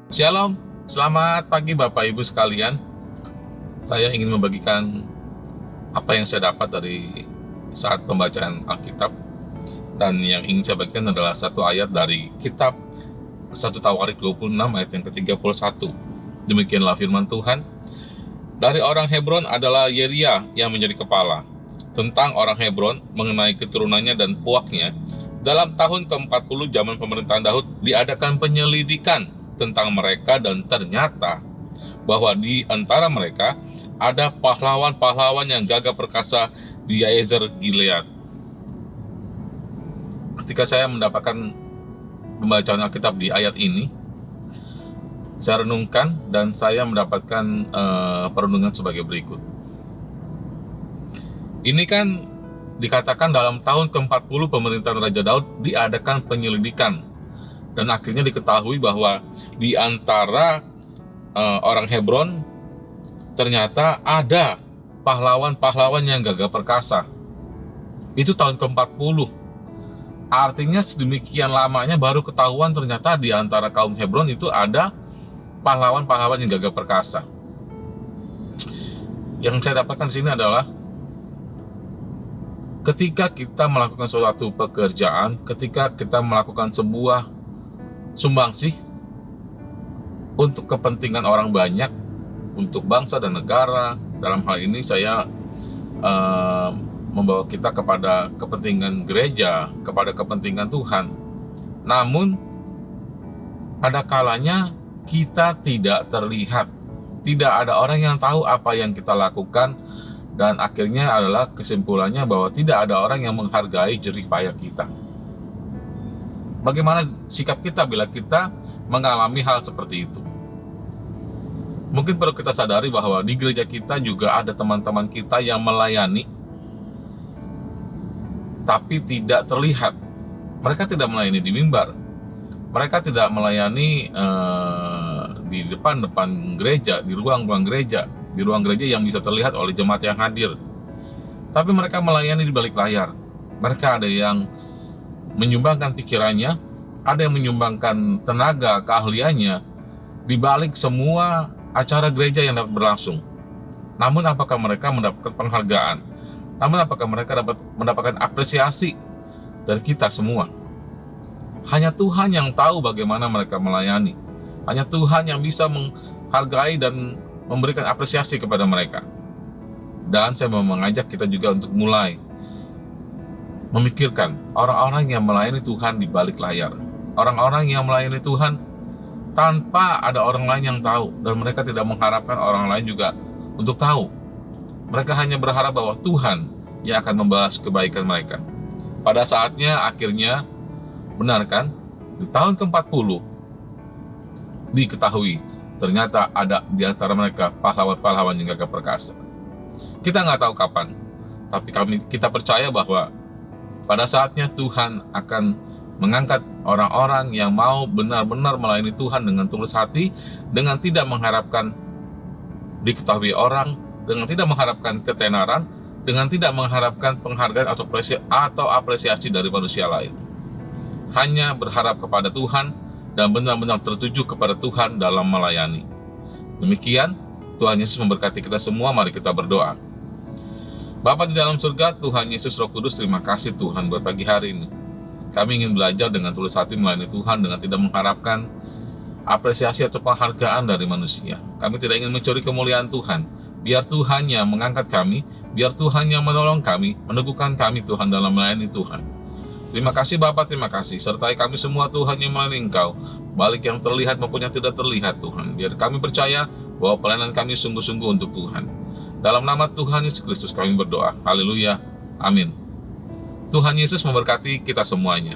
Shalom, selamat pagi Bapak Ibu sekalian. Saya ingin membagikan apa yang saya dapat dari saat pembacaan Alkitab. Dan yang ingin saya bagikan adalah satu ayat dari kitab 1 Tawarik 26 ayat yang ke-31. Demikianlah firman Tuhan. Dari orang Hebron adalah Yeria yang menjadi kepala. Tentang orang Hebron mengenai keturunannya dan puaknya, dalam tahun ke-40 zaman pemerintahan Daud diadakan penyelidikan tentang mereka, dan ternyata bahwa di antara mereka ada pahlawan-pahlawan yang gagah perkasa di Yazer Gilead. Ketika saya mendapatkan pembacaan Alkitab di ayat ini, saya renungkan dan saya mendapatkan perenungan sebagai berikut. Ini kan dikatakan dalam tahun ke-40 pemerintahan Raja Daud diadakan penyelidikan. Dan akhirnya diketahui bahwa di antara orang Hebron ternyata ada pahlawan-pahlawan yang gagah perkasa. Itu tahun ke-40. Artinya sedemikian lamanya baru ketahuan ternyata di antara kaum Hebron itu ada pahlawan-pahlawan yang gagah perkasa. Yang saya dapatkan di sini adalah ketika kita melakukan suatu pekerjaan, ketika kita melakukan sebuah sumbangsih untuk kepentingan orang banyak, untuk bangsa dan negara. Dalam hal ini saya membawa kita kepada kepentingan gereja, kepada kepentingan Tuhan. Namun ada kalanya kita tidak terlihat, tidak ada orang yang tahu apa yang kita lakukan, dan akhirnya adalah kesimpulannya bahwa tidak ada orang yang menghargai jerih payah kita. Bagaimana sikap kita bila kita mengalami hal seperti itu? Mungkin perlu kita sadari bahwa di gereja kita juga ada teman-teman kita yang melayani, tapi tidak terlihat. Mereka tidak melayani di mimbar. Mereka tidak melayani di depan gereja, di ruang-ruang gereja, di ruang gereja yang bisa terlihat oleh jemaat yang hadir. Tapi mereka melayani di balik layar. Mereka ada yang menyumbangkan pikirannya, ada yang menyumbangkan tenaga, keahliannya di balik semua acara gereja yang dapat berlangsung. Namun apakah mereka mendapatkan penghargaan? Namun apakah mereka dapat mendapatkan apresiasi dari kita semua? Hanya Tuhan yang tahu bagaimana mereka melayani. Hanya Tuhan yang bisa menghargai dan memberikan apresiasi kepada mereka. Dan saya mau mengajak kita juga untuk mulai memikirkan orang-orang yang melayani Tuhan di balik layar. Orang-orang yang melayani Tuhan tanpa ada orang lain yang tahu, dan mereka tidak mengharapkan orang lain juga untuk tahu. Mereka hanya berharap bahwa Tuhan yang akan membalas kebaikan mereka. Pada saatnya akhirnya, benar kan? Di tahun ke-40 diketahui ternyata ada di antara mereka pahlawan-pahlawan yang gagah perkasa. Kita nggak tahu kapan, tapi kita percaya bahwa pada saatnya Tuhan akan mengangkat orang-orang yang mau benar-benar melayani Tuhan dengan tulus hati, dengan tidak mengharapkan diketahui orang, dengan tidak mengharapkan ketenaran, dengan tidak mengharapkan penghargaan atau apresiasi dari manusia lain. Hanya berharap kepada Tuhan dan benar-benar tertuju kepada Tuhan dalam melayani. Demikian, Tuhan Yesus memberkati kita semua. Mari kita berdoa. Bapa di dalam surga, Tuhan Yesus Roh Kudus, terima kasih Tuhan buat pagi hari ini. Kami ingin belajar dengan tulus hati melayani Tuhan, dengan tidak mengharapkan apresiasi atau penghargaan dari manusia. Kami tidak ingin mencuri kemuliaan Tuhan. Biar Tuhan yang mengangkat kami, biar Tuhan yang menolong kami, meneguhkan kami Tuhan dalam melayani Tuhan. Terima kasih Bapa, terima kasih. Sertai kami semua Tuhan yang melayani Engkau, baik yang terlihat maupun yang tidak terlihat Tuhan. Biar kami percaya bahwa pelayanan kami sungguh-sungguh untuk Tuhan. Dalam nama Tuhan Yesus Kristus kami berdoa. Haleluya. Amin. Tuhan Yesus memberkati kita semuanya.